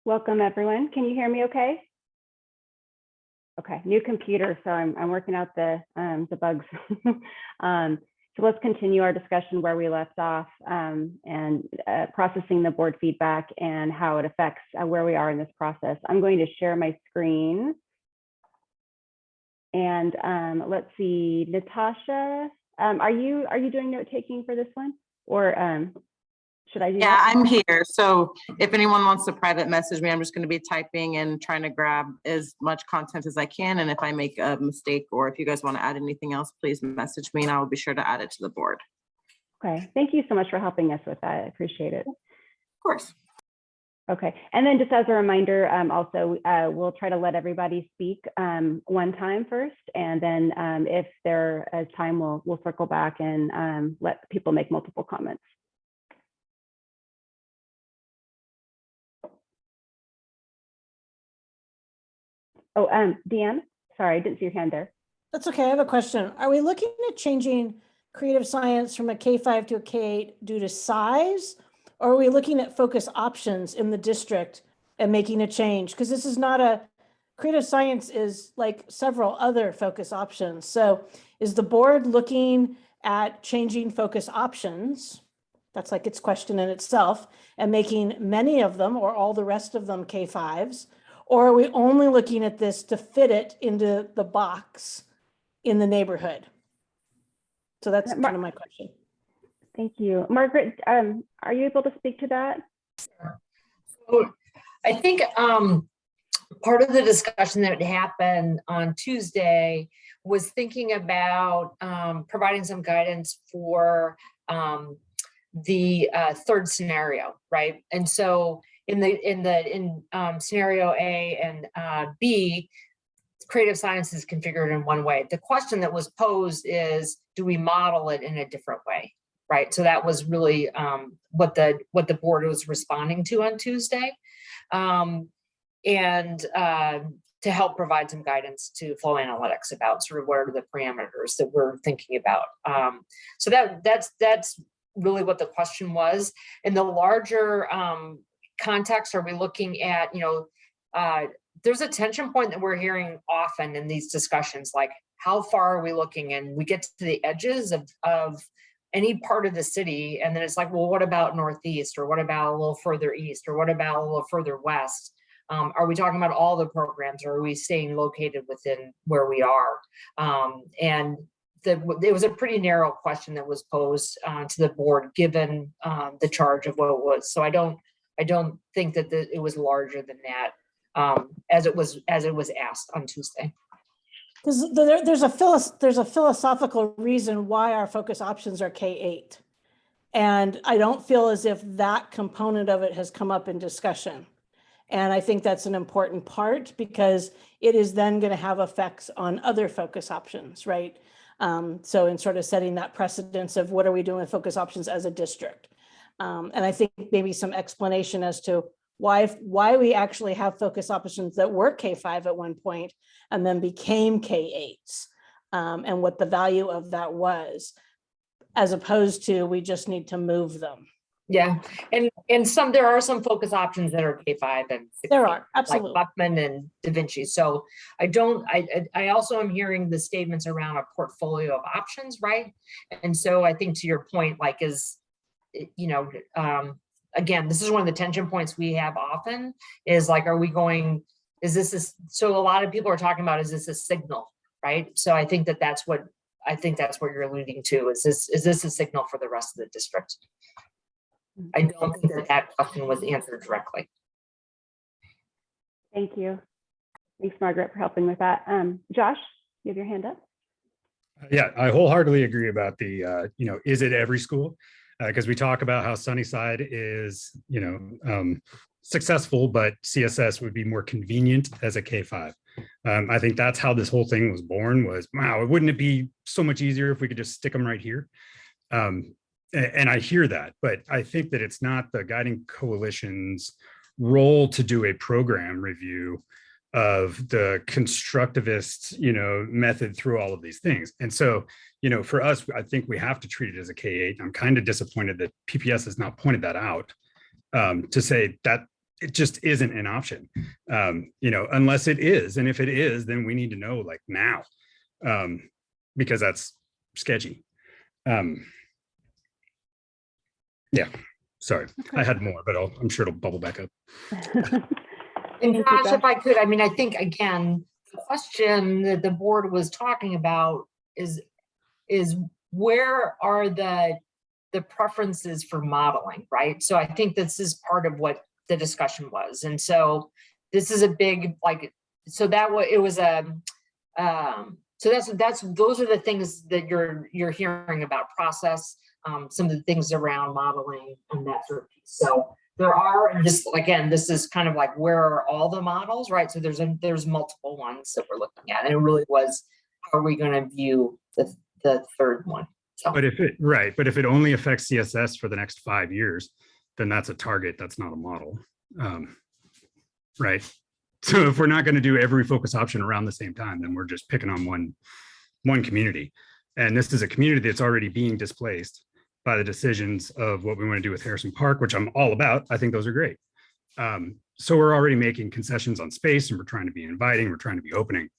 Welcome, everyone. Can you hear me okay? Okay, new computer, so I'm working out the bugs. So let's continue our discussion where we left off and processing the board feedback and how it affects where we are in this process. I'm going to share my screen. And let's see, Natasha, are you doing note taking for this one? Or should I do that? I'm here. So if anyone wants to private message me, I'm just going to be typing and trying to grab as much content as I can. And if I make a mistake or if you guys want to add anything else, please message me and I will be sure to add it to the board. Okay, thank you so much for helping us with that. I appreciate it. Of course. Okay, and then just as a reminder, also we'll try to let everybody speak one time first, and then if there is time, we'll circle back and let people make multiple comments. Oh, Deanne, sorry, I didn't see your hand there. That's okay. I have a question. Are we looking at changing creative science from a K-5 to a K-8 due to size? Or are we looking at focus options in the district and making a change? Because this is not a, creative science is like several other focus options. So is the board looking at changing focus options? That's like its question in itself, and making many of them or all the rest of them K-5s? Or are we only looking at this to fit it into the box in the neighborhood? So that's kind of my question. Thank you. Margaret, are you able to speak to that? So I think part of the discussion that happened on Tuesday was thinking about providing some guidance for the third scenario, right? And so in scenario A and B, creative science is configured in one way. The question that was posed is, do we model it in a different way, right? So that was really what the board was responding to on Tuesday, and to help provide some guidance to Flow Analytics about sort of what are the parameters that we're thinking about. So that's really what the question was. In the larger context, are we looking at, there's a tension point that we're hearing often in these discussions, like how far are we looking? And we get to the edges of any part of the city, and then it's like, well, what about Northeast, or what about a little further east, or what about a little further west? Are we talking about all the programs, or are we staying located within where we are? And it was a pretty narrow question that was posed to the board, given the charge of what it was. So I don't think that it was larger than that, as it was asked on Tuesday. There's a philosophical reason why our focus options are K-8, and I don't feel as if that component of it has come up in discussion. And I think that's an important part, because it is then going to have effects on other focus options, right? So in sort of setting that precedence of what are we doing with focus options as a district. And I think maybe some explanation as to why we actually have focus options that were K-5 at one point and then became K-8s, and what the value of that was, as opposed to we just need to move them. Yeah, and there are some focus options that are K-5 and 16, there are, absolutely, like Buckman and Da Vinci. So I also am hearing the statements around a portfolio of options, right? And so I think to your point, like, again, this is one of the tension points we have often, is like, so a lot of people are talking about, is this a signal, right? So I think that's what you're alluding to, is this a signal for the rest of the district? I don't think that question was answered directly. Thank you. Thanks, Margaret, for helping with that. Josh, you have your hand up. Yeah, I wholeheartedly agree about the, is it every school? Because we talk about how Sunnyside is, successful, but CSS would be more convenient as a K-5. I think that's how this whole thing was born, was, wow, wouldn't it be so much easier if we could just stick them right here? And I hear that, but I think that it's not the guiding coalition's role to do a program review of the constructivist, method through all of these things. And so, for us, I think we have to treat it as a K-8. I'm kind of disappointed that PPS has not pointed that out, to say that it just isn't an option, unless it is. And if it is, then we need to know like now, because that's sketchy. Yeah, sorry, I had more, but I'm sure it'll bubble back up. And Thank you, Josh, Josh. if I could, I mean, I think again, the question that the board was talking about is where are the preferences for modeling, right? So I think this is part of what the discussion was. And so this is a big, like, so that was, it was a, so those are the things that you're hearing about process, some of the things around modeling and that sort of piece. So there are, and this, again, this is kind of like, where are all the models, right? So there's multiple ones that we're looking at, and it really was, how are we going to view the third one? So. But if it only affects CSS for the next 5 years, then that's a target. That's not a model, right? So if we're not going to do every focus option around the same time, then we're just picking on one community, and this is a community that's already being displaced by the decisions of what we want to do with Harrison Park, which I'm all about. I think those are great. So we're already making concessions on space, and we're trying to be inviting, we're trying to be opening,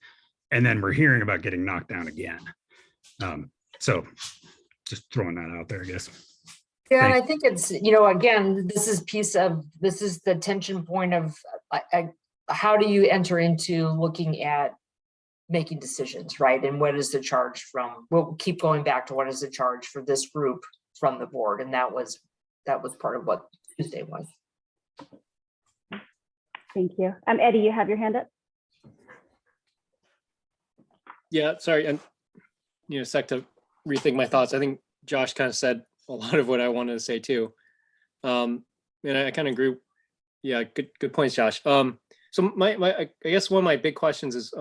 and then we're hearing about getting knocked down again. So just throwing that out there, I guess. Yeah, and I think it's, again, this is the tension point of how do you enter into looking at making decisions, right? And what is the charge from, we'll keep going back to what is the charge for this group from the board. And that was part of what Tuesday was. Thank you. Eddie, you have your hand up? Yeah, sorry, and a sec to rethink my thoughts. I think Josh kind of said a lot of what I wanted to say too. And I kind of agree. Yeah, good points, Josh. So I guess one of my big questions is,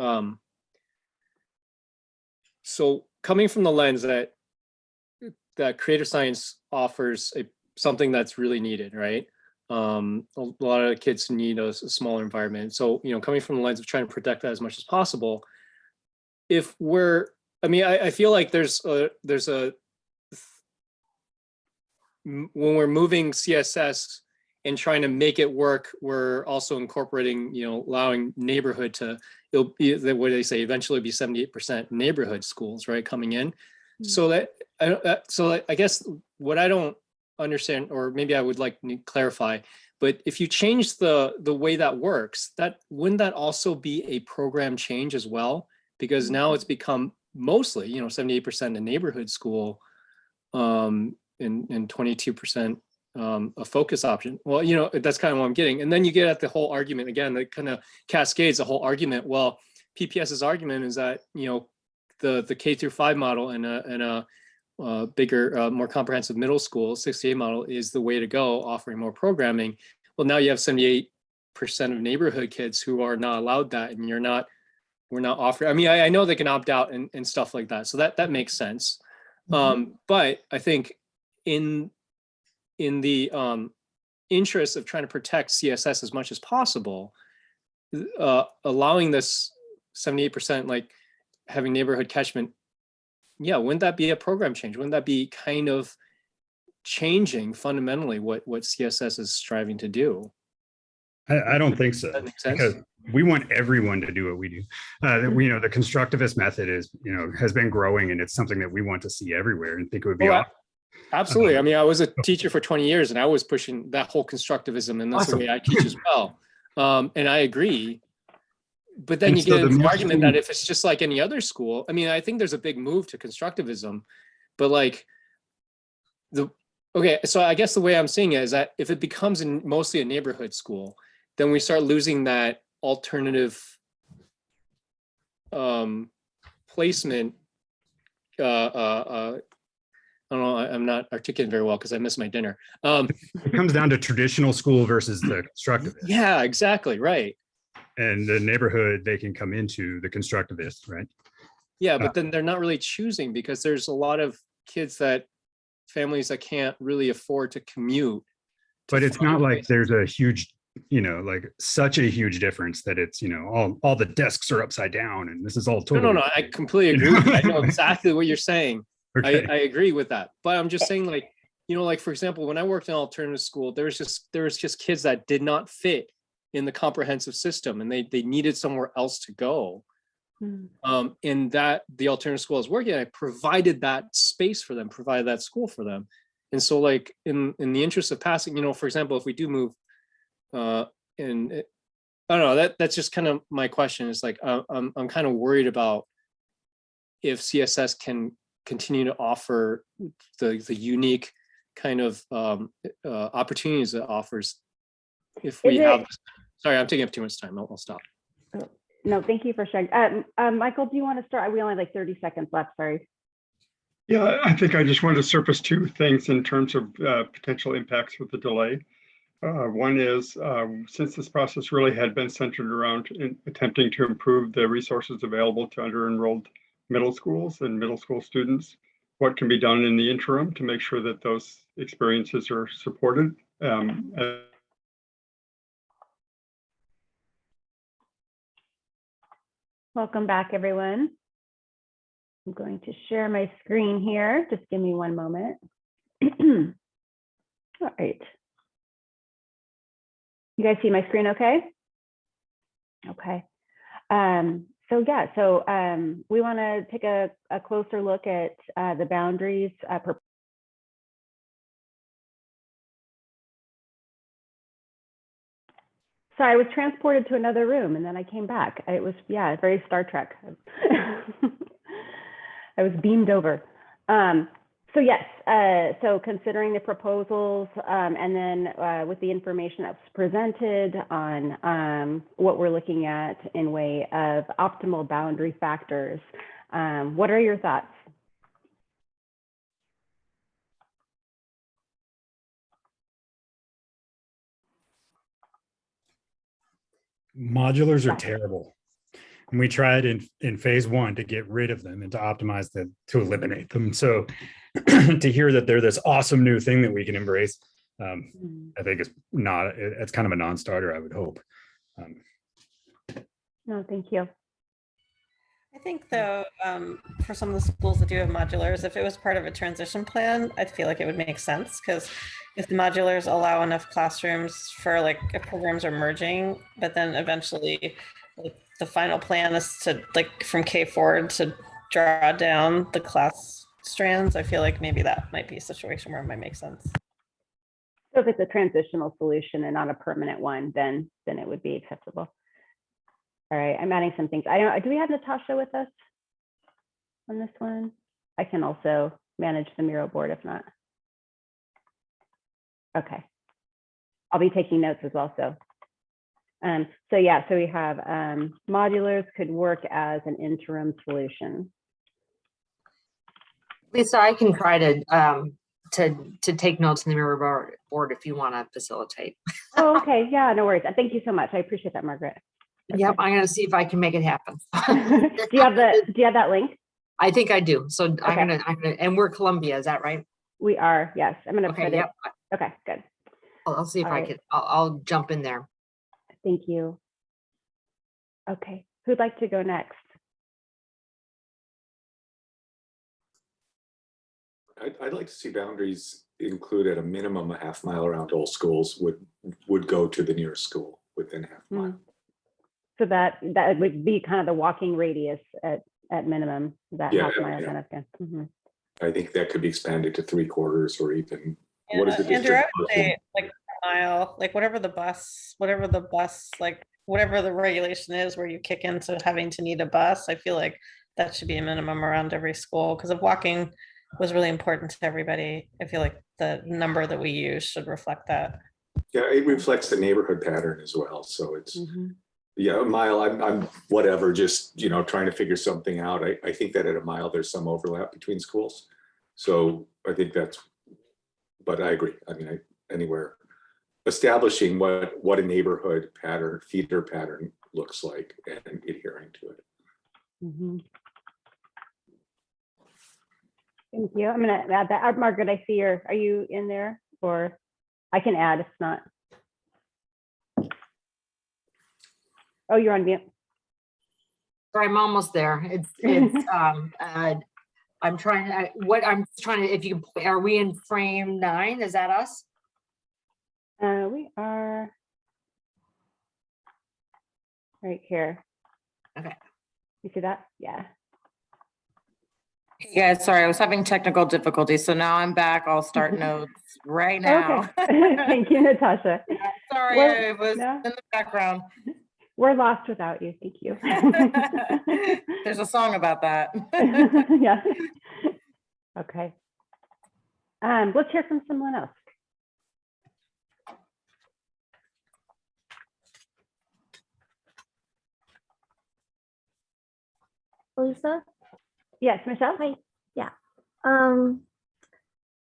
so coming from the lens that creative science offers something that's really needed, right? A lot of the kids need a smaller environment. So, coming from the lens of trying to protect that as much as possible, I feel like there's a when we're moving CSS and trying to make it work, we're also incorporating, allowing neighborhood to, it'll be, what they say, eventually be 78% neighborhood schools, right, coming in. Mm-hmm. So I guess what I don't understand, or maybe I would like to clarify, but if you change the way that works, wouldn't that also be a program change as well? Because now it's become mostly, 78% a neighborhood school, and 22% a focus option. Well, that's kind of what I'm getting. And then you get at the whole argument again, that kind of cascades the whole argument. Well, PPS's argument is that, the K-5 model and a bigger, more comprehensive middle school 68 model is the way to go, offering more programming. Well, now you have 78% of neighborhood kids who are not allowed that, and we're not offering. I mean, I know they can opt out and stuff like that, so that makes sense. Mm-hmm. But I think in the interest of trying to protect CSS as much as possible, allowing this 78%, like having neighborhood catchment, yeah, wouldn't that be a program change? Wouldn't that be kind of changing fundamentally what CSS is striving to do? I don't think so. That makes sense. Because we want everyone to do what we do. The constructivist method is, has been growing, and it's something that we want to see everywhere, and think it would be awesome. Absolutely. I mean, I was a teacher for 20 years, and I was pushing that whole constructivism, and that's awesome. The way I teach as well. And I agree. But then you get into the argument that if it's just like any other school, I mean, I think there's a big move to constructivism, but so I guess the way I'm seeing it is that if it becomes mostly a neighborhood school, then we start losing that alternative placement. I don't know, I'm not articulating very well because I missed my dinner. It comes down to traditional school versus the constructivist. Yeah, exactly, right. And the neighborhood, they can come into the constructivist, right? Yeah, but then they're not really choosing, because there's a lot of families that can't really afford to commute. But it's not like there's a huge, like such a huge difference that it's, all the desks are upside down and this is all totally. No, I completely agree with that. I know exactly what you're saying. Okay. I agree with that. But I'm just saying, like, like, for example, when I worked in alternative school, there was just kids that did not fit in the comprehensive system, and they needed somewhere else to go. And that the alternative school I was working at, I provided that space for them, provided that school for them. And so, like, in the interest of passing, for example, if we do move, I don't know, that's just kind of my question. Is like, I'm kind of worried about if CSS can continue to offer the unique kind of opportunities it offers. If we have, sorry, I'm taking up too much time. I'll stop. No, thank you for sharing. Michael, do you want to start? We only have like 30 seconds left, sorry. Yeah, I think I just wanted to surface two things in terms of potential impacts with the delay. One is, since this process really had been centered around attempting to improve the resources available to under-enrolled middle schools and middle school students, what can be done in the interim to make sure that those experiences are supported. Welcome back, everyone. I'm going to share my screen here. Just give me one moment. All right. You guys see my screen okay? Okay. So we want to take a closer look at the boundaries. So I was transported to another room and then I came back. It was, yeah, very Star Trek. I was beamed over. So yes, so considering the proposals and then with the information that's presented on what we're looking at in way of optimal boundary factors, what are your thoughts? Modulars are terrible. And we tried in phase one to get rid of them and to optimize them, to eliminate them. So to hear that they're this awesome new thing that we can embrace, I think it's kind of a non-starter, I would hope. No, thank you. I think though, for some of the schools that do have modulars, if it was part of a transition plan, I feel like it would make sense, because if the modulars allow enough classrooms for like if programs are merging, but then eventually like, the final plan is to like from K forward to draw down the class strands, I feel like maybe that might be a situation where it might make sense. So if it's a transitional solution and not a permanent one, then it would be acceptable. All right, I'm adding some things. Do we have Natasha with us on this one? I can also manage the Miro board if not. Okay, I'll be taking notes as well. So yeah, so we have modulars could work as an interim solution. Lisa, I can try to take notes in the Miro board if you want to facilitate. Oh, okay, yeah, no worries. Thank you so much. I appreciate that, Margaret. Yep, I'm gonna see if I can make it happen. Do you have that link? I think I do. So Okay. I'm gonna, and we're Columbia, is that right? We are, yes. I'm gonna Okay, put yep. it. Okay, good. I'll see if All I right. can, I'll jump in there. Thank you. Okay, who'd like to go next? I'd like to see boundaries include at a minimum a half mile around all schools would go to the nearest school within a half mile. So that would be kind of the walking radius at minimum, that Yeah, half mile yeah. kind of thing. I think that could be expanded to 3/4 or even, Yeah, what is the Andrew, I district? would say like a mile, like whatever the bus, like whatever the regulation is where you kick into having to need a bus, I feel like that should be a minimum around every school, because if walking was really important to everybody, I feel like the number that we use should reflect that. Yeah, it reflects the neighborhood pattern as well. So it's, yeah, a mile, I'm whatever, just, trying to figure something out. I think that at a mile, there's some overlap between schools. So I think but I agree. I mean, anywhere, establishing what a neighborhood pattern, feeder pattern looks like and adhering to it. Thank you. I'm gonna add that. Margaret, I see are you in there? Or I can add if not. Oh, you're on mute. Sorry, I'm almost there. It's I'm trying to, if you can, are we in frame 9? Is that us? We are right here. Okay. You see that? Yeah. Hey guys, sorry, I was having technical difficulties, so now I'm back. I'll start notes right now. Okay. Thank you, Natasha. Sorry, Well, I was no. in the background. We're lost without you. Thank you. There's a song about that. Yeah. Okay. Let's hear from someone else. Lisa? Yes, Michelle? Hi. Yeah.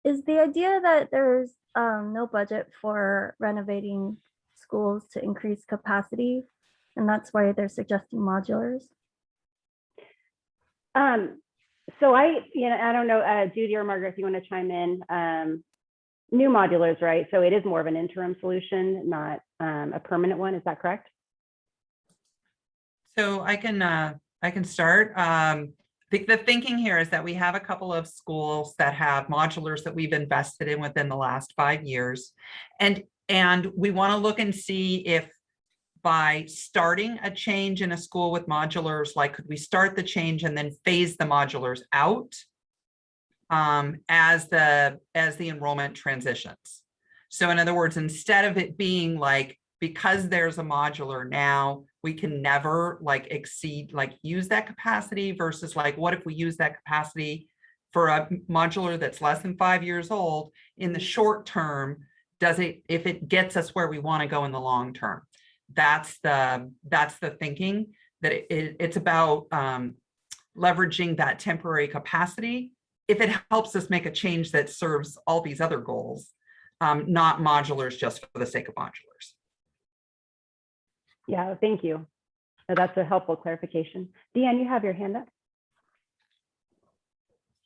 Is the idea that there's no budget for renovating schools to increase capacity, and that's why they're suggesting modulars? So I don't know, Judy or Margaret, if you want to chime in. New modulars, right? So it is more of an interim solution, not a permanent one. Is that correct? So I can start. The thinking here is that we have a couple of schools that have modulars that we've invested in within the last 5 years. And we want to look and see if by starting a change in a school with modulars, like could we start the change and then phase the modulars out as the enrollment transitions. So in other words, instead of it being like, because there's a modular now, we can never use that capacity versus like, what if we use that capacity for a modular that's less than 5 years old in the short term, if it gets us where we want to go in the long term. That's the thinking, that it's about leveraging that temporary capacity if it helps us make a change that serves all these other goals, not modulars just for the sake of modulars. Yeah, thank you. That's a helpful clarification. Deanne, you have your hand up.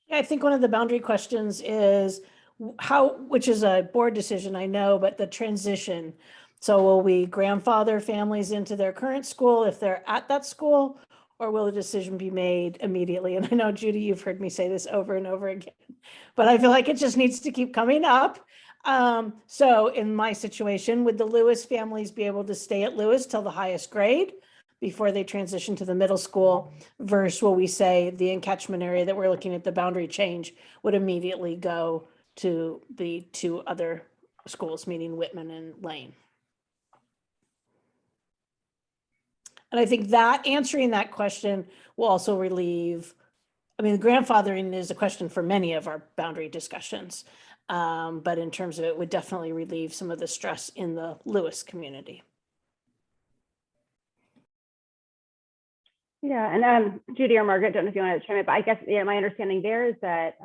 Yeah, I think one of the boundary questions is which is a board decision, I know, but the transition. So will we grandfather families into their current school if they're at that school, or will the decision be made immediately? And I know, Judy, you've heard me say this over and over again, but I feel like it just needs to keep coming up. So in my situation, would the Lewis families be able to stay at Lewis till the highest grade before they transition to the middle school, versus will we say the encatchment area that we're looking at, the boundary change, would immediately go to the 2 other schools, meaning Whitman and Lane? And I think that answering that question will also relieve, I mean, grandfathering is a question for many of our boundary discussions. But in terms of it would definitely relieve some of the stress in the Lewis community. Yeah, and Judy or Margaret, don't know if you want to chime in, but I guess my understanding there is that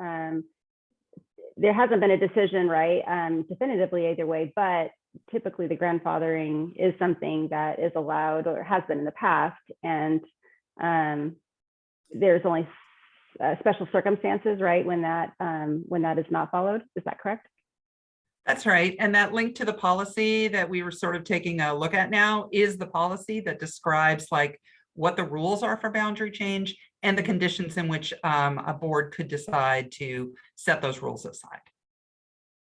there hasn't been a decision, right, definitively either way, but typically the grandfathering is something that is allowed or has been in the past, and there's only special circumstances, right, when that is not followed. Is that correct? That's right. And that link to the policy that we were sort of taking a look at now is the policy that describes like what the rules are for boundary change and the conditions in which a board could decide to set those rules aside.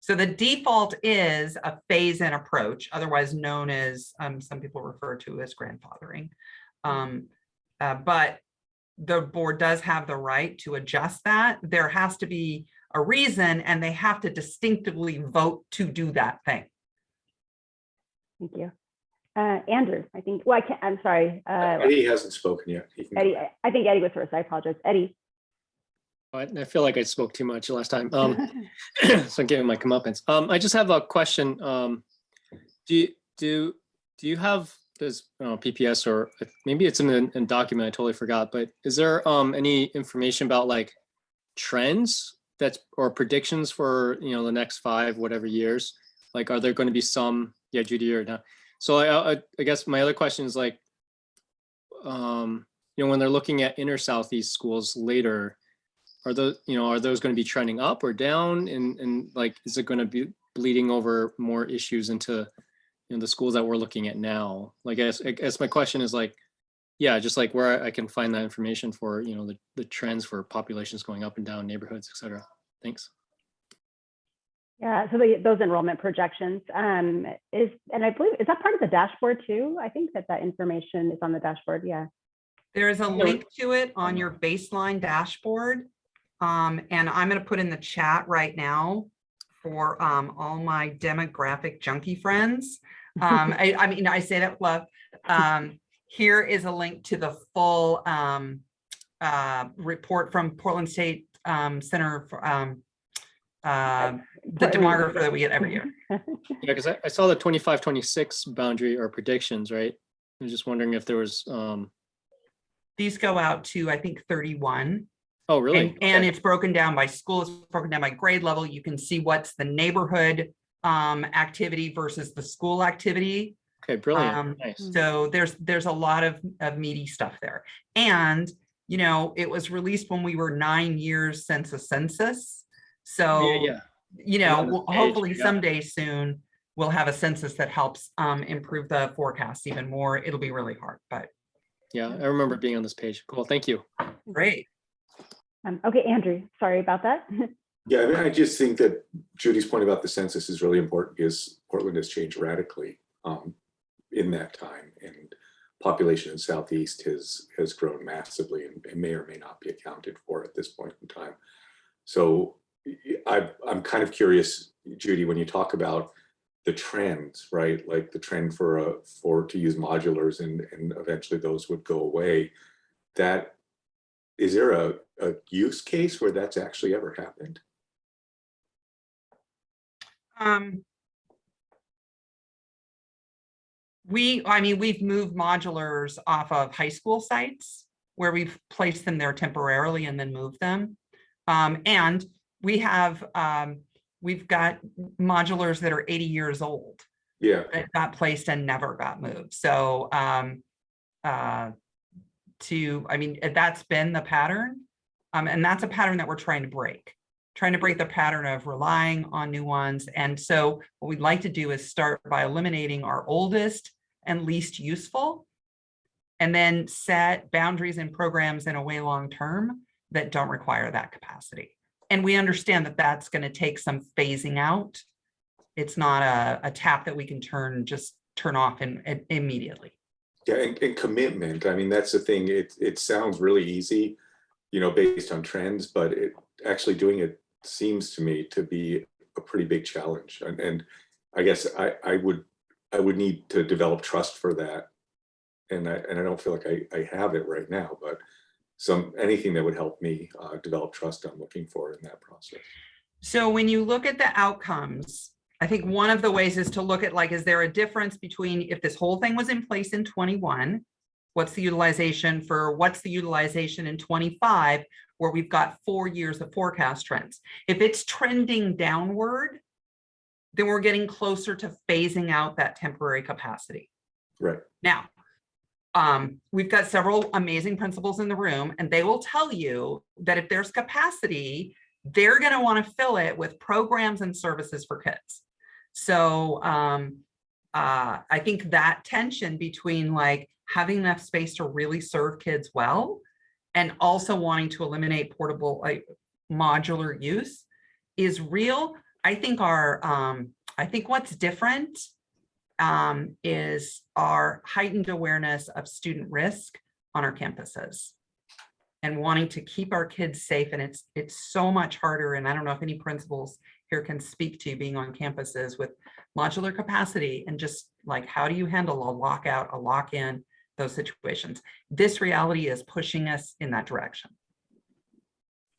So the default is a phase-in approach, otherwise known as, some people refer to as grandfathering. But the board does have the right to adjust that. There has to be a reason, and they have to distinctively vote to do that thing. Thank you. Andrew, I think, well, I'm sorry. Eddie hasn't spoken yet. Eddie, I think Eddie was first. I apologize. Eddie. I feel like I spoke too much last time. So I'm giving my comeuppance. I just have a question. Do you have this PPS, or maybe it's in a document, I totally forgot, but is there any information about like trends or predictions for the next 5 whatever years? Like, are there going to be some? Yeah, Judy, or not? So I guess my other question is like, when they're looking at inner Southeast schools later, are those going to be trending up or down, and like, is it going to be bleeding over more issues into the schools that we're looking at now? Like, I guess my question is like, Yeah, just like where I can find that information for, you know, the trends for populations going up and down neighborhoods, et cetera. Thanks. Yeah, so those enrollment projections and I believe, is that part of the dashboard too? I think that information is on the dashboard, yeah. There is a link to it on your baseline dashboard. And I'm going to put in the chat right now for all my demographic junkie friends. I mean, I say that with love. Here is a link to the full report from Portland State Center for the demographer that we get every year. Yeah, because I saw the 25-26 boundary or predictions, right? I was just wondering if there was. These go out to, I think, 31. Oh, really? And Okay. it's broken down by school, it's broken down by grade level. You can see what's the neighborhood activity versus the school activity. Okay, brilliant. Nice. So there's a lot of meaty stuff there. And, you know, it was released when we were 9 years since a census. So, Yeah. you I'm on know, this page, hopefully yeah. someday soon we'll have a census that helps improve the forecast even more. It'll be really hard, but. Yeah, I remember being on this page. Cool, thank you. Great. Okay, Andrew, sorry about that. Yeah, I mean, I just think that Judy's point about the census is really important because Portland has changed radically in that time, and population in Southeast has grown massively and may or may not be accounted for at this point in time. So I'm kind of curious, Judy, when you talk about the trends, right? Like the trend for to use modulars and eventually those would go away. That is there a use case where that's actually ever happened? We've moved modulars off of high school sites where we've placed them there temporarily and then moved them. And we have, we've got modulars that are 80 years old. Yeah. That got placed and never got moved. So, that's been the pattern. And that's a pattern that we're trying to break the pattern of relying on new ones. And so what we'd like to do is start by eliminating our oldest and least useful, and then set boundaries and programs in a way long-term that don't require that capacity. And we understand that that's going to take some phasing out. It's not a tap that we can turn off immediately. Yeah, and commitment. I mean, that's the thing. It sounds really easy, you know, based on trends, but actually doing it seems to me to be a pretty big challenge. And I guess I would need to develop trust for that. And I don't feel like I have it right now, but anything that would help me develop trust I'm looking for in that process. So when you look at the outcomes, I think one of the ways is to look at, like, is there a difference between if this whole thing was in place in 21, what's the utilization in 25, where we've got 4 years of forecast trends. If it's trending downward, then we're getting closer to phasing out that temporary capacity. Right. Now, we've got several amazing principals in the room, and they will tell you that if there's capacity, they're going to want to fill it with programs and services for kids. So I think that tension between, like, having enough space to really serve kids well and also wanting to eliminate portable, like, modular use is real. I think what's different is our heightened awareness of student risk on our campuses and wanting to keep our kids safe. And it's so much harder. And I don't know if any principals here can speak to being on campuses with modular capacity and just, like, how do you handle a lockout, a lock-in, those situations. This reality is pushing us in that direction.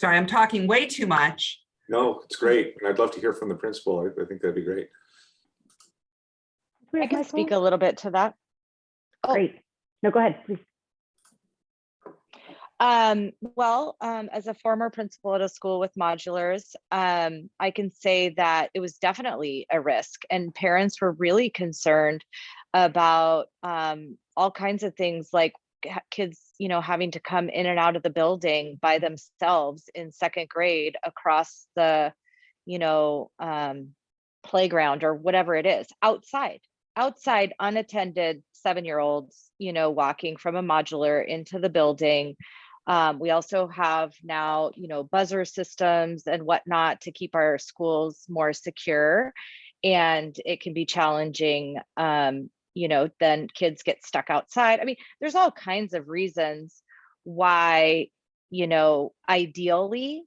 Sorry, I'm talking way too much. No, it's great. And I'd love to hear from the principal. I think that'd be great. I can speak a little bit to that. Oh. Great. No, go ahead, please. As a former principal at a school with modulars, I can say that it was definitely a risk, and parents were really concerned about all kinds of things, like kids, you know, having to come in and out of the building by themselves in second grade across the, you know, playground or whatever it is, outside unattended 7-year-olds, you know, walking from a modular into the building. We also have now, you know, buzzer systems and whatnot to keep our schools more secure. And it can be challenging, you know, then kids get stuck outside. I mean, there's all kinds of reasons why, you know, ideally,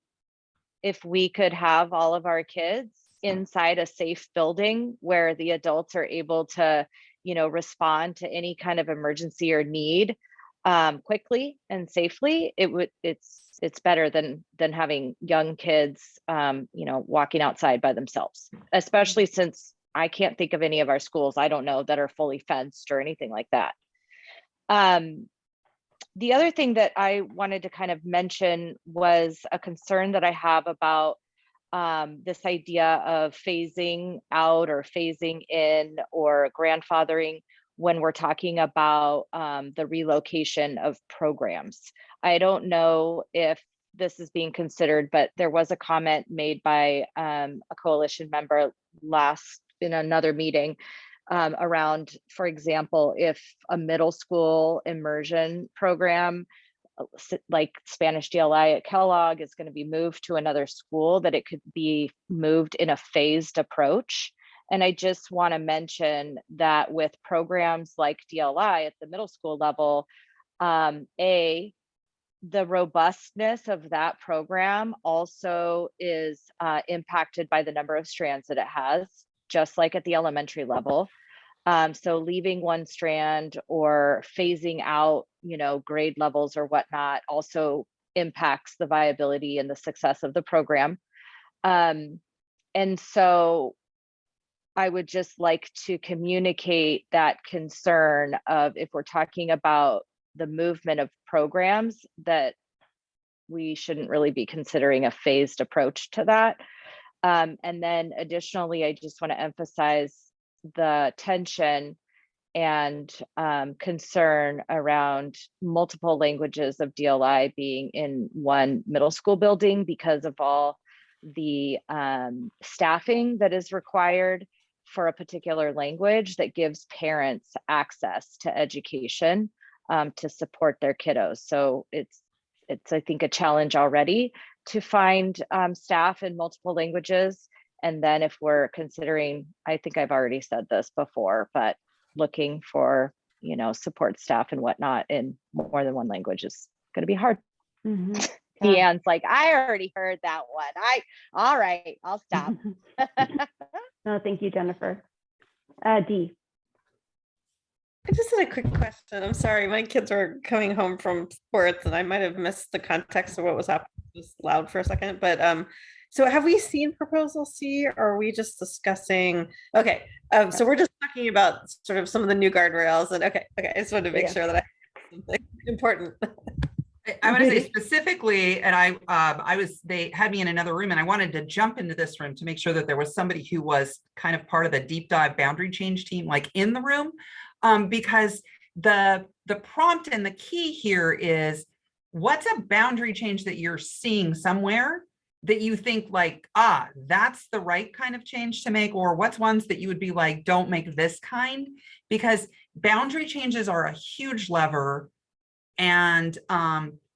if we could have all of our kids inside a safe building where the adults are able to, you know, respond to any kind of emergency or need quickly and safely, it's better than having young kids, you know, walking outside by themselves, especially since I can't think of any of our schools, I don't know, that are fully fenced or anything like that. The other thing that I wanted to kind of mention was a concern that I have about this idea of phasing out or phasing in or grandfathering when we're talking about the relocation of programs. I don't know if this is being considered, but there was a comment made by a coalition member in another meeting around, for example, if a middle school immersion program like Spanish DLI at Kellogg is going to be moved to another school, that it could be moved in a phased approach. And I just want to mention that with programs like DLI at the middle school level, the robustness of that program also is impacted by the number of strands that it has, just like at the elementary level. So leaving one strand or phasing out, you know, grade levels or whatnot also impacts the viability and the success of the program. And so I would just like to communicate that concern of, if we're talking about the movement of programs, that we shouldn't really be considering a phased approach to that. And then additionally, I just want to emphasize the tension and concern around multiple languages of DLI being in one middle school building because of all the staffing that is required for a particular language that gives parents access to education to support their kiddos. So it's I think a challenge already to find staff in multiple languages. And then if we're considering, I think I've already said this before, but looking for, you know, support staff and whatnot in more than one language is going to be hard. Mm-hmm. Deanne's like, I already heard that one. All right, I'll stop. No, thank you, Jennifer. Dee. I just had a quick question. I'm sorry, my kids were coming home from sports and I might have missed the context of what was happening. Just loud for a second, but so have we seen proposal C, or are we just discussing? Okay, so we're just talking about sort of some of the new guardrails, and okay, I just wanted to make sure that I have something important. I want to say specifically, and they had me in another room and I wanted to jump into this room to make sure that there was somebody who was kind of part of the deep dive boundary change team, like in the room, because the prompt and the key here is, what's a boundary change that you're seeing somewhere that you think like, that's the right kind of change to make, or what's ones that you would be like, don't make this kind, because boundary changes are a huge lever. And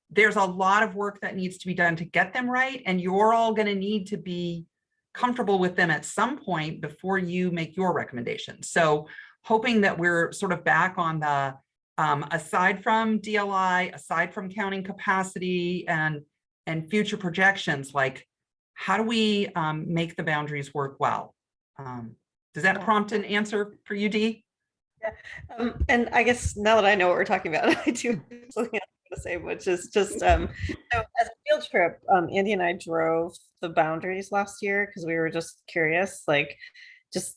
there's a lot of work that needs to be done to get them right. And you're all going to need to be comfortable with them at some point before you make your recommendations. So hoping that we're sort of back on the, aside from DLI, aside from counting capacity and future projections, like how do we make the boundaries work well? Does that prompt an answer for you, Dee? Yeah. And I guess now that I know what we're talking about, I do have something else to say, which is just so as a field trip, Andy and I drove the boundaries last year because we were just curious, like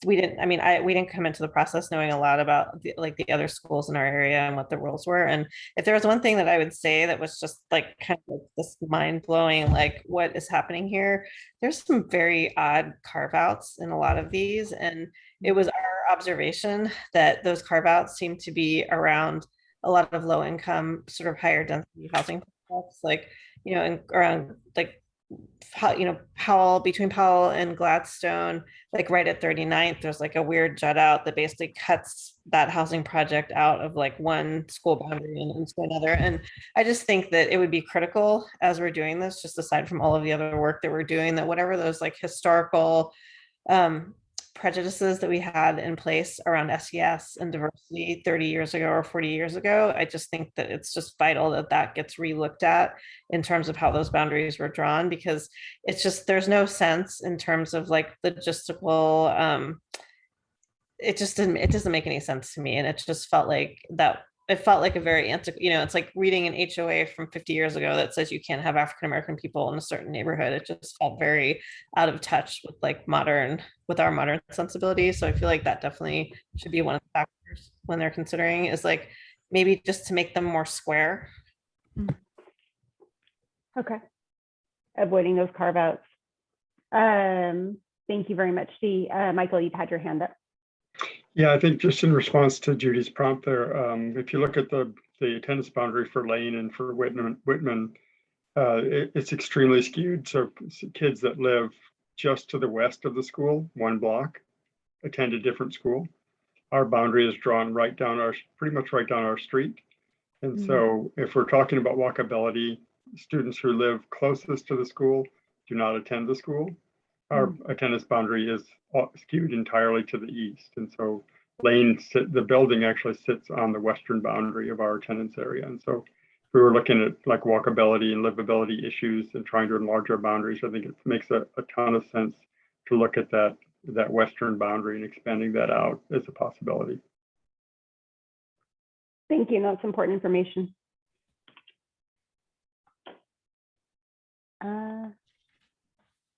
we didn't come into the process knowing a lot about the other schools in our area and what the rules were. And if there was one thing that I would say that was just like kind of like this mind blowing, like what is happening here, there's some very odd carve outs in a lot of these. And it was our observation that those carve outs seem to be around a lot of low income, sort of higher density housing projects, like, and around like, Powell, between Powell and Gladstone, like right at 39th, there's like a weird jut out that basically cuts that housing project out of like one school boundary and into another. And I just think that it would be critical as we're doing this, just aside from all of the other work that we're doing, that whatever those like historical prejudices that we had in place around SES and diversity 30 years ago or 40 years ago, I just think that it's just vital that that gets relooked at in terms of how those boundaries were drawn, because it's just, there's no sense in terms of like logistical, it doesn't make any sense to me. And it just felt like that, it felt like a very it's like reading an HOA from 50 years ago that says you can't have African-American people in a certain neighborhood. It just felt very out of touch with like with our modern sensibilities. So I feel like that definitely should be one of the factors when they're considering, is like maybe just to make them more square. Okay. Avoiding those carve outs. Thank you very much, Dee. Michael, you've had your hand up. Yeah, I think just in response to Judy's prompt there, if you look at the attendance boundary for Lane and for Whitman, it's extremely skewed. So kids that live just to the west of the school, one block, attend a different school. Our boundary is drawn pretty much right down our street. And so if we're talking about walkability, students who live closest to the school do not attend the school. Our attendance boundary is skewed entirely to the east. And so the building actually sits on the western boundary of our attendance area. And so if we were looking at like walkability and livability issues and trying to enlarge our boundaries, I think it makes a ton of sense to look at that western boundary and expanding that out as a possibility. Thank you. That's important information.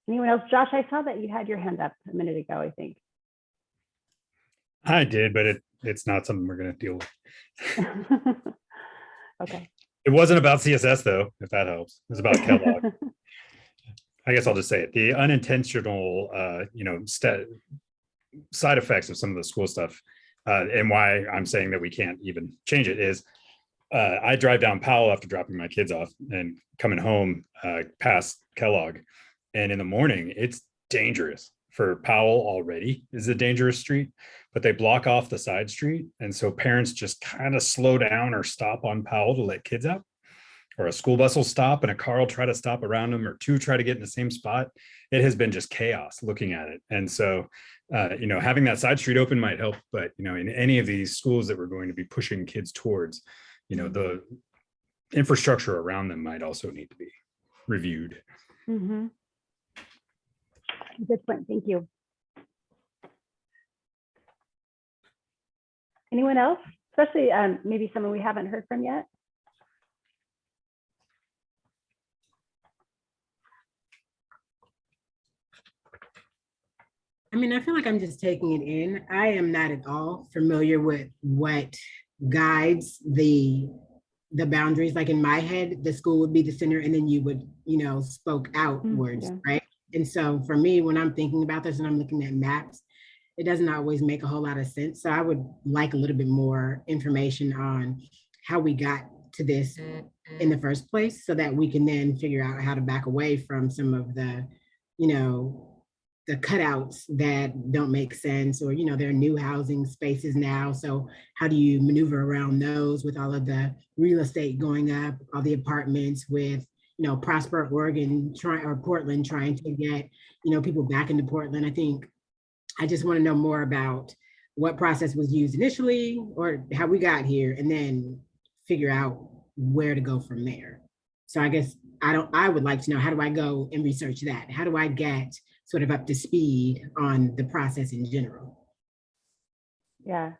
Anyone else? Josh, I saw that you had your hand up a minute ago, I think. I did, but it's not something we're going to deal with. Okay. It wasn't about CSS though, if that helps. It was about Kellogg. I guess I'll just say it. The unintentional, side effects of some of the school stuff, and why I'm saying that we can't even change it is, I drive down Powell after dropping my kids off and coming home past Kellogg. And in the morning, it's dangerous. For Powell already is a dangerous street, but they block off the side street. And so parents just kind of slow down or stop on Powell to let kids out, or a school bus will stop and a car will try to stop around them, or two try to get in the same spot. It has been just chaos looking at it. And so, having that side street open might help, but, in any of these schools that we're going to be pushing kids towards, the infrastructure around them might also need to be reviewed. Mm-hmm. Good point. Thank you. Anyone else? Especially maybe someone we haven't heard from yet. I mean, I feel like I'm just taking it in. I am not at all familiar with what guides the boundaries. Like in my head, the school would be the center, and then you would, spoke outwards, right? And so for me, when I'm thinking about this and I'm looking at maps, it doesn't always make a whole lot of sense. So I would like a little bit more information on how we got to this in the first place, so that we can then figure out how to back away from some of the, the cutouts that don't make sense, or, there are new housing spaces now. So how do you maneuver around those with all of the real estate going up, all the apartments with, Prosper, Oregon, Portland trying to get, people back into Portland. I just want to know more about what process was used initially, or how we got here, and then figure out where to go from there. So I guess I would like to know, how do I go and research that? How do I get sort of up to speed on the process in general? Yeah,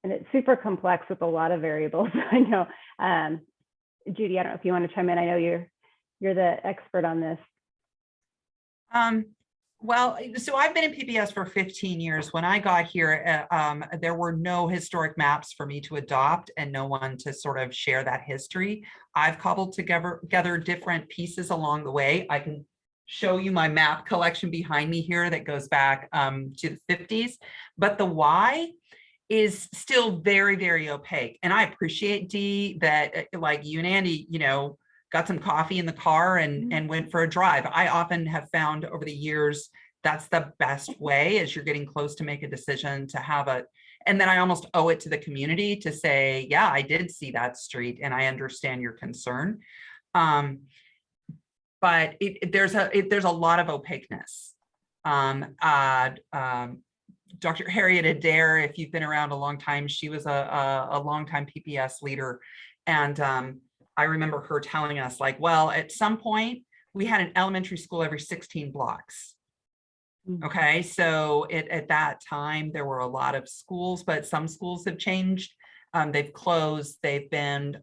and it's super complex with a lot of variables. I know. Judy, I don't know if you want to chime in. I know you're the expert on this. Well, so I've been in PPS for 15 years. When I got here, there were no historic maps for me to adopt and no one to sort of share that history. I've cobbled together different pieces along the way. I can show you my map collection behind me here that goes back to the 50s, but the why is still very, very opaque. And I appreciate, Dee, that like you and Andy, got some coffee in the car and went for a drive. I often have found over the years, that's the best way as you're getting close to make a decision to have and then I almost owe it to the community to say, yeah, I did see that street and I understand your concern. But there's a lot of opaqueness. Dr. Harriet Adair, if you've been around a long time, she was a longtime PPS leader. And I remember her telling us like, well, at some point we had an elementary school every 16 blocks. Okay, so at that time, there were a lot of schools, but some schools have changed. They've closed, they've been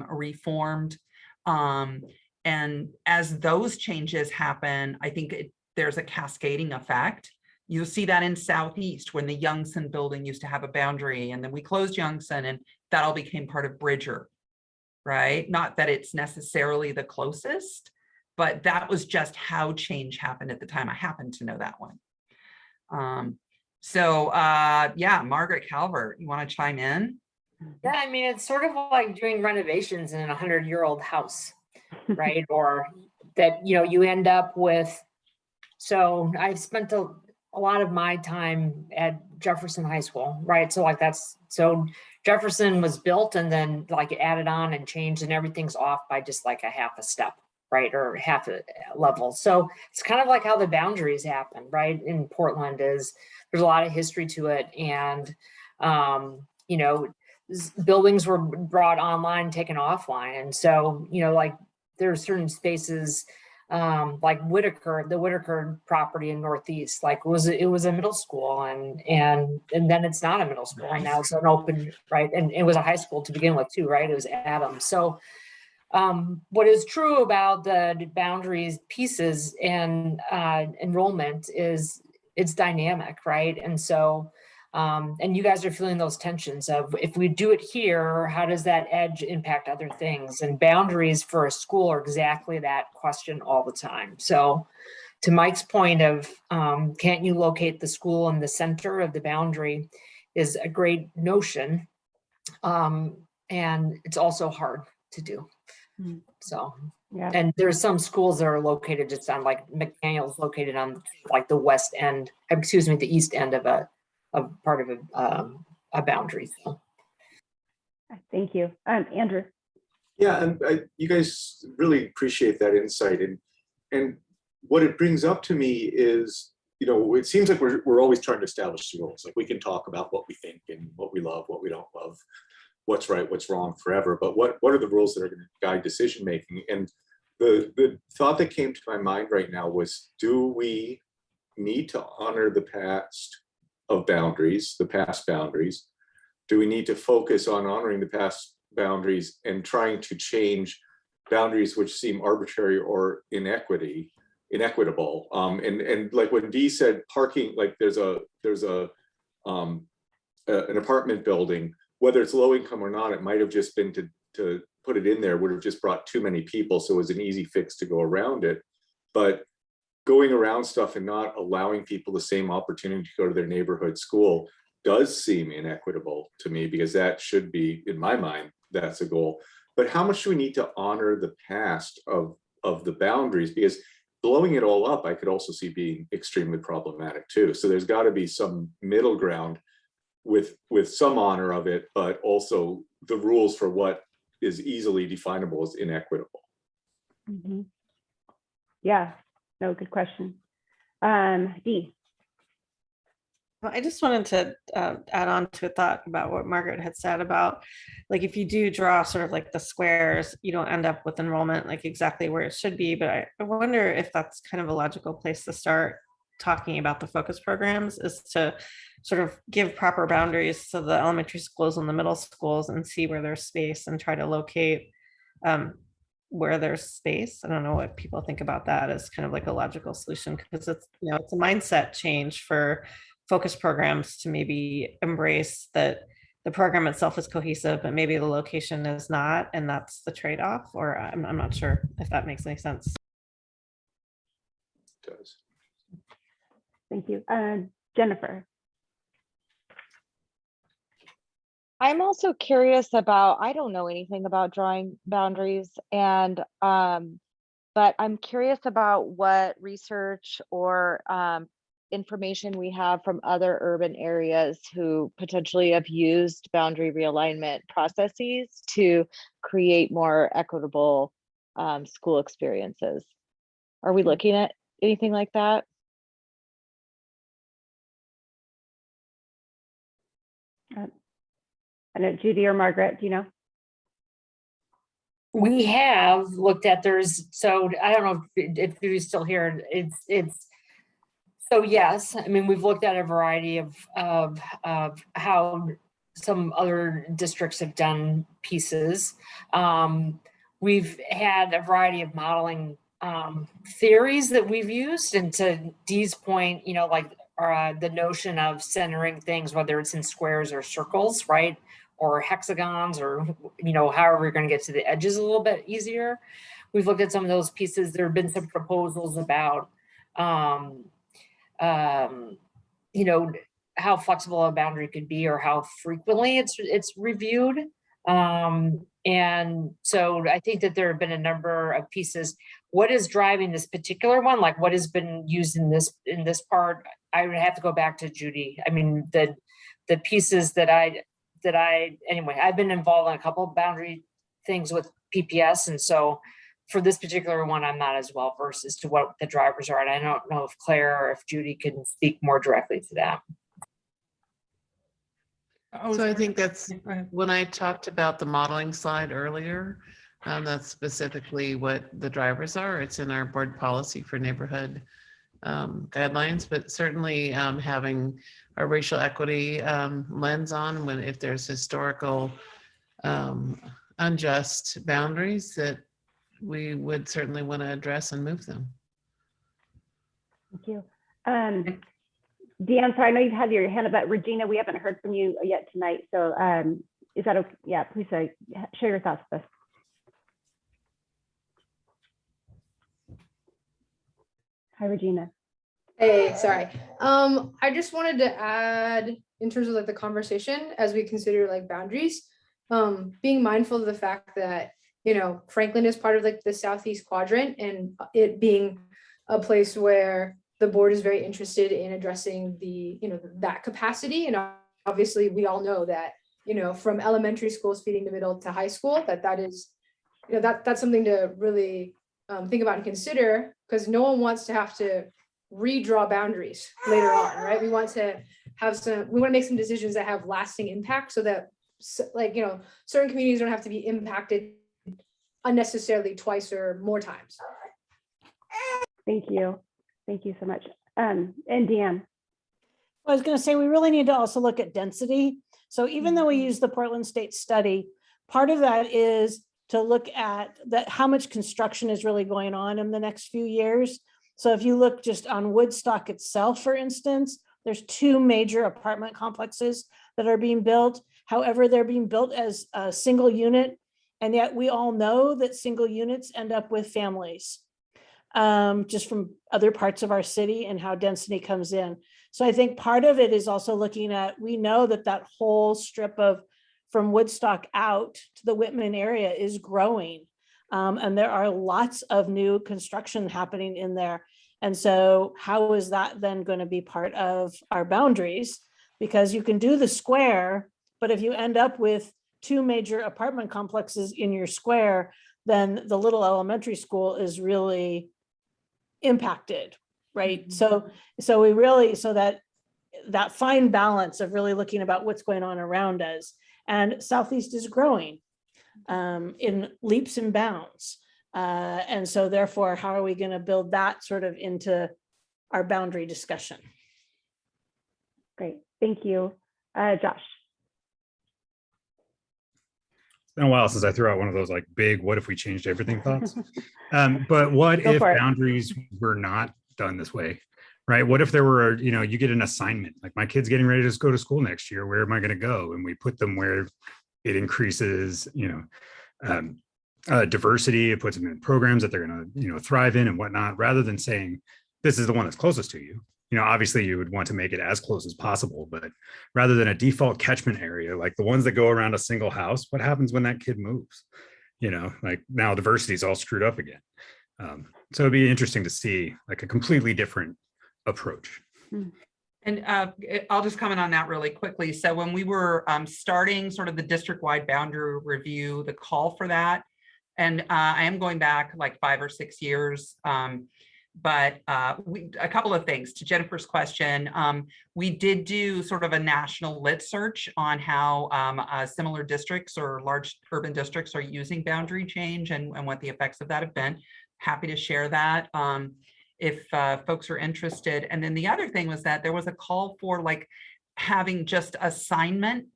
reformed. And as those changes happen, I think there's a cascading effect. You'll see that in Southeast when the Youngson building used to have a boundary, and then we closed Youngson and that all became part of Bridger, right? Not that it's necessarily the closest, but that was just how change happened at the time. I happen to know that one. Yeah, Margaret Calvert, you want to chime in? Yeah, I mean, it's sort of like doing renovations in a 100-year-old house, right? Or that, you end up with, so I've spent a lot of my time at Jefferson High School, right? So so Jefferson was built and then like added on and changed, and everything's off by just like a half a step, right? Or half a level. So it's kind of like how the boundaries happen, right? In Portland there's a lot of history to it. And, buildings were brought online, taken offline. And so, like there are certain spaces, like Whitaker, the Whitaker property in Northeast, like it was a middle school and then it's not a middle school and now it's an open, right? And it was a high school to begin with too, right? It was Adams. So what is true about the boundaries pieces and enrollment is it's dynamic, right? And so, and you guys are feeling those tensions of if we do it here, how does that edge impact other things? And boundaries for a school are exactly that question all the time. So to Mike's point of can't you locate the school in the center of the boundary is a great notion. And it's also hard to do. So, yeah. And there's some schools that are located just on like McDaniel's located on like the west end, the east end of part of a boundary. So. Thank you. Andrew. Yeah, and you guys really appreciate that insight. And what it brings up to me is, it seems like we're always trying to establish rules. Like we can talk about what we think and what we love, what we don't love, what's right, what's wrong forever. But what are the rules that are going to guide decision making? And the thought that came to my mind right now was, do we need to honor the past of boundaries, the past boundaries? Do we need to focus on honoring the past boundaries and trying to change boundaries which seem arbitrary or inequitable? And like when Dee said parking, like there's an apartment building, whether it's low income or not, it might have just been to put it in there would have just brought too many people. So it was an easy fix to go around it. But going around stuff and not allowing people the same opportunity to go to their neighborhood school does seem inequitable to me, because that should be, in my mind, that's a goal. But how much do we need to honor the past of the boundaries? Because blowing it all up, I could also see being extremely problematic too. So there's got to be some middle ground with some honor of it, but also the rules for what is easily definable as inequitable. Mm-hmm. Yeah, no, good question. Dee. Well, I just wanted to add on to a thought about what Margaret had said about, like, if you do draw sort of like the squares, you don't end up with enrollment like exactly where it should be. But I wonder if that's kind of a logical place to start talking about the focus programs, is to sort of give proper boundaries to the elementary schools and the middle schools and see where there's space and try to locate where there's space. I don't know what people think about that as kind of like a logical solution, because it's, it's a mindset change for focus programs to maybe embrace that the program itself is cohesive, but maybe the location is not, and that's the trade-off. Or I'm not sure if that makes any sense. It does. Thank you. Jennifer. I'm also curious about, I don't know anything about drawing boundaries, and but I'm curious about what research or information we have from other urban areas who potentially have used boundary realignment processes to create more equitable school experiences. Are we looking at anything like that? I know Judy or Margaret, do you know? We have looked at so I don't know if you're still here. So yes, I mean, we've looked at a variety of how some other districts have done pieces. We've had a variety of modeling theories that we've used, and to Dee's point, you know, like the notion of centering things, whether it's in squares or circles, right? Or hexagons, or, you know, however you're going to get to the edges a little bit easier. We've looked at some of those pieces. There have been some proposals about, you know, how flexible a boundary could be or how frequently it's reviewed. And so I think that there have been a number of pieces. What is driving this particular one? Like what has been used in this part? I would have to go back to Judy. I mean, the pieces anyway, I've been involved in a couple of boundary things with PPS. And so for this particular one, I'm not as well versed as to what the drivers are. And I don't know if Claire or if Judy can speak more directly to that. So I think that's when I talked about the modeling slide earlier, that's specifically what the drivers are. It's in our board policy for neighborhood guidelines, but certainly having a racial equity lens on if there's historical unjust boundaries that we would certainly want to address and move them. Thank you. Deanne, sorry, I know you've had your hand up, but Regina, we haven't heard from you yet tonight. So is that okay? Yeah, please share your thoughts with us. Hi, Regina. Hey, sorry. I just wanted to add in terms of like the conversation as we consider like boundaries, being mindful of the fact that, you know, Franklin is part of like the Southeast quadrant, and it being a place where the board is very interested in addressing the, you know, that capacity. And obviously we all know that, you know, from elementary schools feeding the middle to high school, that is, you know, that's something to really think about and consider, because no one wants to have to redraw boundaries later on, right? We want to make some decisions that have lasting impact, so that, like, you know, certain communities don't have to be impacted unnecessarily twice or more times. Thank you. Thank you so much. And Deanne. I was going to say, we really need to also look at density. So even though we use the Portland State study, part of that is to look at how much construction is really going on in the next few years. So if you look just on Woodstock itself, for instance, there's 2 major apartment complexes that are being built. However, they're being built as a single unit. And yet we all know that single units end up with families, just from other parts of our city and how density comes in. So I think part of it is also looking at, we know that whole strip from Woodstock out to the Whitman area is growing. And there are lots of new construction happening in there. And so how is that then going to be part of our boundaries? Because you can do the square, but if you end up with 2 major apartment complexes in your square, then the little elementary school is really impacted, right? Mm-hmm. So we really, that fine balance of really looking about what's going on around us. And Southeast is growing in leaps and bounds. And so therefore, how are we going to build that sort of into our boundary discussion? Great, thank you. Josh. It's been a while since I threw out one of those like big, what if we changed everything thoughts? But what if boundaries were not done this way, right? What if there were, you know, you get an assignment, like my kid's getting ready to go to school next year, where am I going to go? And we put them where it increases, you know, diversity, it puts them in programs that they're going to, you know, thrive in and whatnot, rather than saying, this is the one that's closest to you. Obviously you would want to make it as close as possible, but rather than a default catchment area, like the ones that go around a single house, what happens when that kid moves? Like now diversity is all screwed up again. So it'd be interesting to see like a completely different approach. And I'll just comment on that really quickly. So when we were starting sort of the district-wide boundary review, the call for that, and I am going back like 5 or 6 years, but a couple of things to Jennifer's question. We did do sort of a national lit search on how similar districts or large urban districts are using boundary change and what the effects of that have been. Happy to share that if folks are interested. And then the other thing was that there was a call for like having just assignment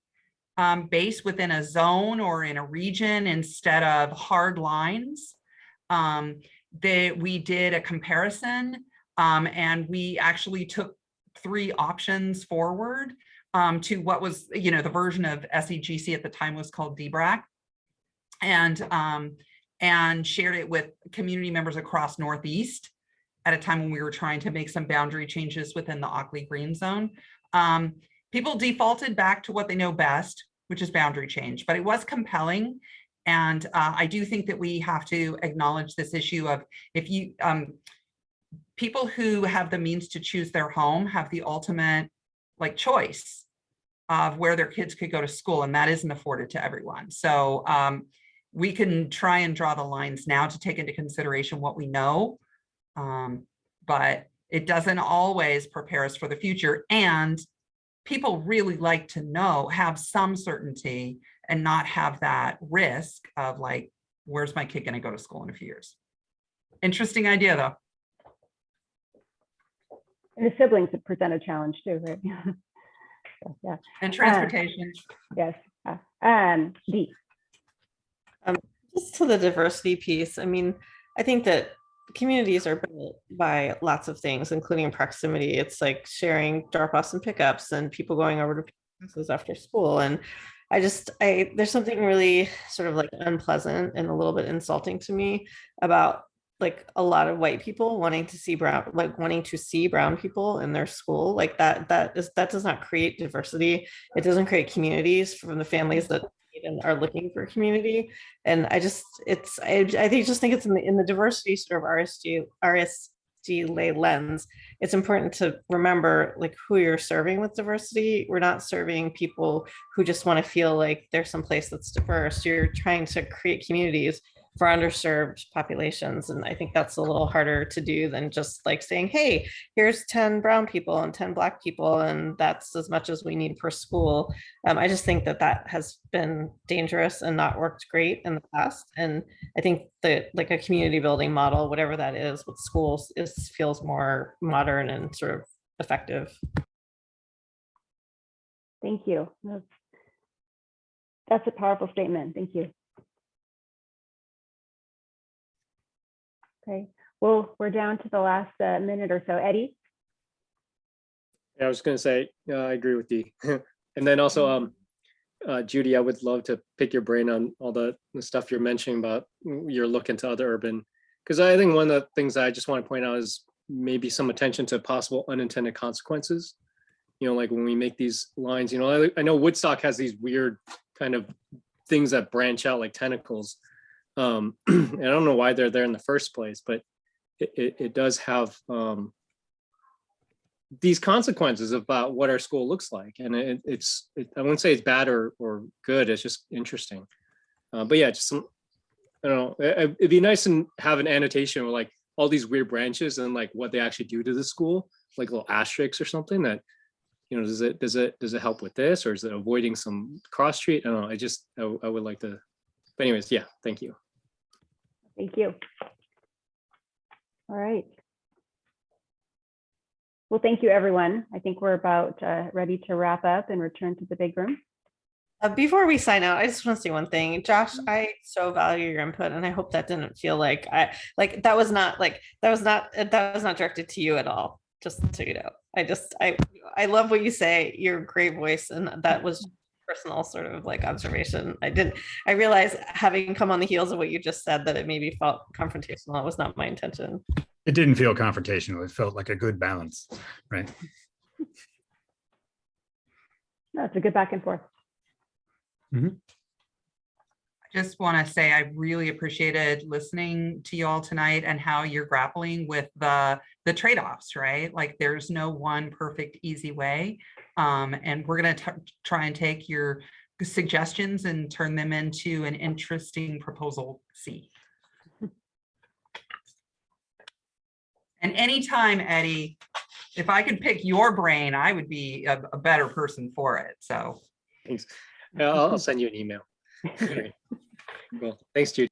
based within a zone or in a region instead of hard lines. We did a comparison and we actually took 3 options forward to what was, the version of SEGC at the time was called DBRAC, and shared it with community members across Northeast at a time when we were trying to make some boundary changes within the Ockley Green Zone. People defaulted back to what they know best, which is boundary change, but it was compelling. And I do think that we have to acknowledge this issue of people who have the means to choose their home have the ultimate choice of where their kids could go to school, and that isn't afforded to everyone. So we can try and draw the lines now to take into consideration what we know, but it doesn't always prepare us for the future. And people really like to have some certainty and not have that risk of where's my kid going to go to school in a few years? Interesting idea, though. And the siblings would present a challenge too, right? So, yeah. And transportation. Yes. Dee. Just to the diversity piece, I mean, I think that communities are built by lots of things, including proximity. It's like sharing drop-offs and pickups and people going over to classes after school. And there's something really sort of unpleasant and a little bit insulting to me about a lot of white people wanting to see brown people in their school. That does not create diversity. It doesn't create communities from the families that are looking for community. And I just think it's in the diversity sort of RSD lens. It's important to remember who you're serving with diversity. We're not serving people who just want to feel like there's some place that's diverse. You're trying to create communities for underserved populations. And I think that's a little harder to do than just saying, hey, here's 10 brown people and 10 Black people, and that's as much as we need per school. I just think that has been dangerous and not worked great in the past. And I think that a community building model, whatever that is with schools, feels more modern and sort of effective. Thank you. That's a powerful statement. Thank you. Okay, well, we're down to the last minute or so. Eddie? Yeah, I was going to say, I agree with Dee. And then also, Judy, I would love to pick your brain on all the stuff you're mentioning about your look into other urban, because I think one of the things I just want to point out is maybe some attention to possible unintended consequences. Like when we make these lines, I know Woodstock has these weird kind of things that branch out like tentacles. And I don't know why they're there in the first place, but it does have these consequences about what our school looks like. And I wouldn't say it's bad or good, it's just interesting. But yeah, just some, I don't know, it'd be nice to have an annotation with all these weird branches and what they actually do to the school, little asterisks or something that, does it help with this, or is it avoiding some cross street? I don't know. I would like to, but anyways, yeah, thank you. Thank you. All right. Well, thank you, everyone. I think we're about ready to wrap up and return to the big room. Before we sign out, I just want to say one thing. Josh, I so value your input, and I hope that didn't feel like that was not directed to you at all. Just so you know, I love what you say. You're a great voice, and that was personal sort of observation. I realized, having come on the heels of what you just said, that it maybe felt confrontational. It was not my intention. It didn't feel confrontational. It felt like a good balance, right? No, it's a good back and forth. Just want to say I really appreciated listening to you all tonight and how you're grappling with the trade-offs, right? Like there's no one perfect, easy way. And we're going to try and take your suggestions and turn them into an interesting proposal C. And anytime, Eddie, if I could pick your brain, I would be a better person for it. So Thanks. I'll send you an email. All right. Cool. Thanks, Judy.